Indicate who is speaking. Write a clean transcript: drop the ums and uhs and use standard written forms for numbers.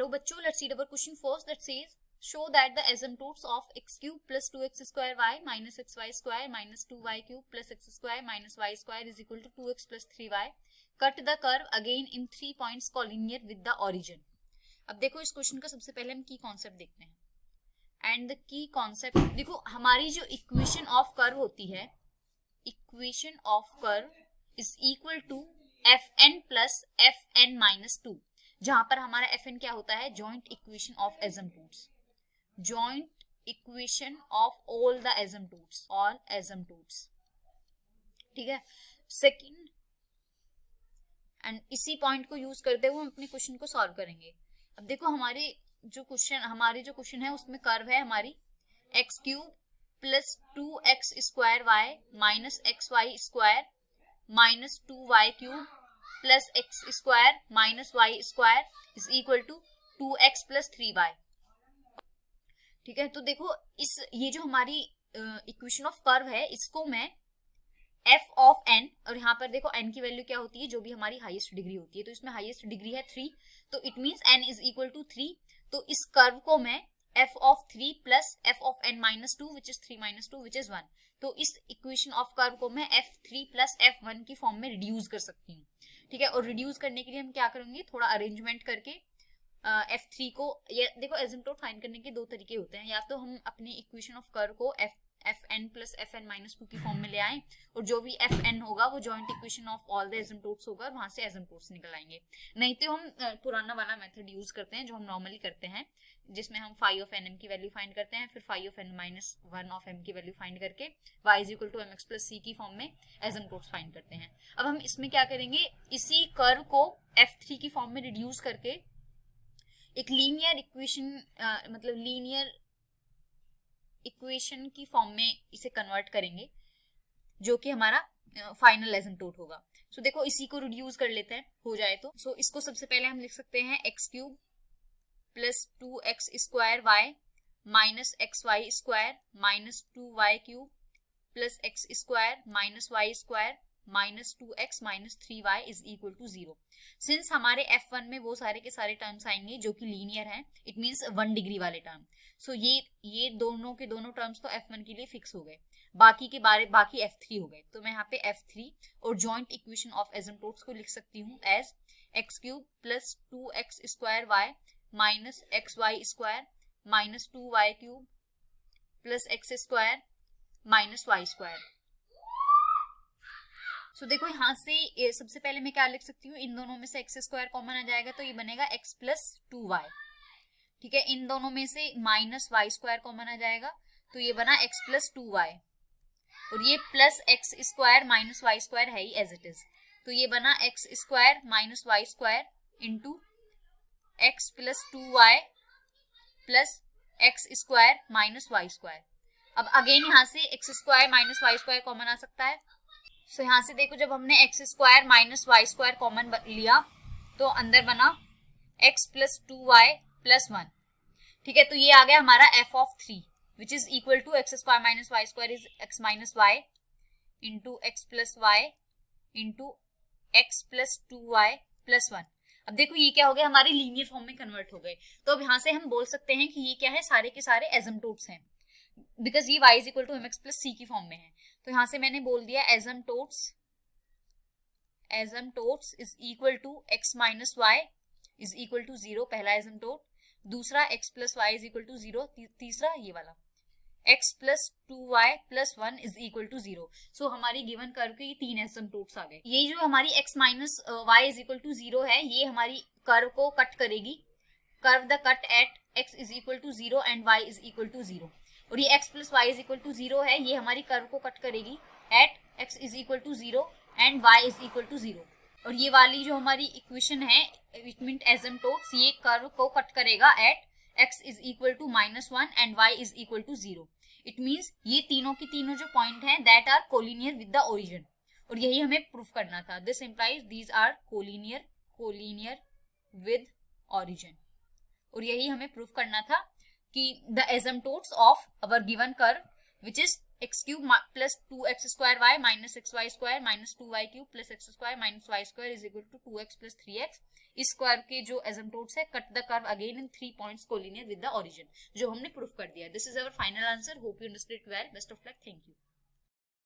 Speaker 1: Hello बच्चों, let's read our question first that says show that the asymptotes of x cube plus 2x square y minus xy square minus 2y cube plus x square minus y square is equal to 2x plus 3y. Cut the curve again in 3 points collinear with the origin. अब देखो इस question का सबसे पहले हम की concept देखते हैं एंड द की कॉन्सेप्ट देखो हमारी जो इक्वेशन ऑफ कर्व होती है, equation of curve is equal to F N plus F N minus 2, जहां पर हमारा एफ एन क्या होता है, joint equation of asymptotes, joint equation of all the asymptotes, all asymptotes, ठीक है। सेकंड एंड इसी पॉइंट को यूज करते हुए हम अपने क्वेश्चन को सॉल्व करेंगे। अब देखो हमारी जो क्वेश्चन है उसमें कर्व है हमारी X cube plus 2x square Y minus x Y square minus 2y cube plus x square minus Y square is equal to 2x plus 3y, ठीक है। तो देखो ये जो हमारी इक्वेशन ऑफ कर्व है इसको मैं f ऑफ n, और यहाँ पर देखो n की वैल्यू क्या होती है, जो भी हमारी हाईएस्ट डिग्री होती है, तो इसमें हाईएस्ट डिग्री है 3, तो it means n is equal to 3। तो इस कर्व को मैं f of 3 plus f of n minus 2 which is 3 minus 2 which is 1, तो इस इक्वेशन ऑफ कर्व को मैं f3 प्लस f1 की फॉर्म में रिड्यूस कर सकती हूँ, ठीक है। और रिड्यूस करने के लिए हम क्या करेंगे, थोड़ा अरेंजमेंट करके f3 को, ये देखो एसिम्पटोट फाइंड करने के दो तरीके होते हैं, या तो हम अपने इक्वेशन ऑफ कर्व को fn प्लस fn माइनस 2 की फॉर्म में ले आए और जो भी fn होगा वो joint equation of all the asymptotes होगा और वहां से एसिम्पटोट्स निकल आएंगे। नहीं तो हम पुराना वाला मेथड यूज करते हैं जो हम नॉर्मली करते हैं, जिसमें हम फाई ऑफ एन एम की वैल्यू फाइंड करते हैं, फिर phi of N minus 1 of M की वैल्यू फाइंड करके y is equal to M X plus C की फॉर्म में एसिम्पटोट्स फाइंड करते हैं। अब हम इसमें क्या करेंगे, इसी कर्व को f3 की फॉर्म में रिड्यूस करके एक लीनियर इक्वेशन मतलब लीनियर इक्वेशन की फॉर्म में इसे कन्वर्ट करेंगे, जो कि हमारा फाइनल एसिम्पटोट होगा। सो देखो इसी को रिड्यूस कर लेते हैं, हो जाए तो। सो इसको सबसे पहले हम लिख सकते हैं x cube plus 2x square Y minus x Y square minus 2y cube plus x square minus Y square minus 2x minus 3y is equal to 0। Since हमारे f1 में वो सारे के सारे टर्म्स आएंगे जो कि लीनियर हैं, इट मींस 1 डिग्री वाले टर्म, सो ये दोनों के दोनों टर्म्स तो f1 के लिए फिक्स हो गए, बाकी f3 हो गए। तो मैं यहाँ पे f3 और जॉइंट इक्वेशन ऑफ एसिम्पटोट्स को लिख सकती हूँ as X cube plus 2x square Y minus x Y square minus 2y cube plus x square minus Y square. So देखो यहाँ से सबसे पहले मैं क्या लिख सकती हूँ, इन दोनों में से एक्स स्क्वायर कॉमन आ जाएगा तो ये बनेगा एक्स प्लस 2y, ठीक है। इन दोनों में से माइनस वाई स्क्वायर कॉमन आ जाएगा तो ये बना एक्स प्लस 2y, और ये plus x square minus Y square है ही एज इट इज, तो ये बना X square minus Y square into x plus 2y plus x square minus Y square. अब अगेन यहाँ से X square minus Y square common आ सकता है। सो यहाँ से देखो जब हमने X square minus Y square common लिया तो अंदर बना एक्स प्लस 2y प्लस 1, ठीक है। तो ये आ गया हमारा f of 3 which is equal to x square minus Y square is x minus y into x plus y into x plus 2y plus 1। अब देखो ये क्या हो गया, हमारे लीनियर फॉर्म में कन्वर्ट हो गए, तो अब यहाँ से हम बोल सकते हैं कि ये क्या है, सारे के सारे एसिम्पटोट्स हैं, बिकॉज ये y is equal to M X plus C की फॉर्म में है। तो यहाँ से मैंने बोल दिया asymptotes is equal to X minus Y is equal to 0, पहला एसिम्पटोट, दूसरा X plus Y is equal to 0, तीसरा ये वाला X plus 2y plus 1 is equal to 0। So हमारी गिवन कर्व के ये 3 एसिम्पटोट्स आ गए। ये जो हमारी x minus Y is equal to 0 है, ये हमारी कर्व को कट करेगी, curve the cut at x is equal to 0 and y is equal to 0, और ये x plus Y is equal to 0 है, ये हमारी कर्व को कट करेगी at x is equal to 0 and y is equal to 0, और ये वाली जो हमारी इक्वेशन है इट मीन एसिम्पटोट्स, ये कर्व को कट करेगा at x is equal to minus 1 and y is equal to 0। It means ये तीनों की तीनों जो पॉइंट हैं that are collinear with the origin, और यही हमें प्रूफ करना था। This implies these are collinear with origin, और यही हमें प्रूफ करना था कि the asymptotes of our given curve which is X cube plus 2x square Y minus x Y square minus 2y cube plus x square minus Y square is equal to 2x plus 3x। इस curve के जो asymptotes है, cut the curve again in 3 points collinear with the origin, जो हमने proof कर दिया। This is our final answer. Hope you understood well. Best of luck. Thank you.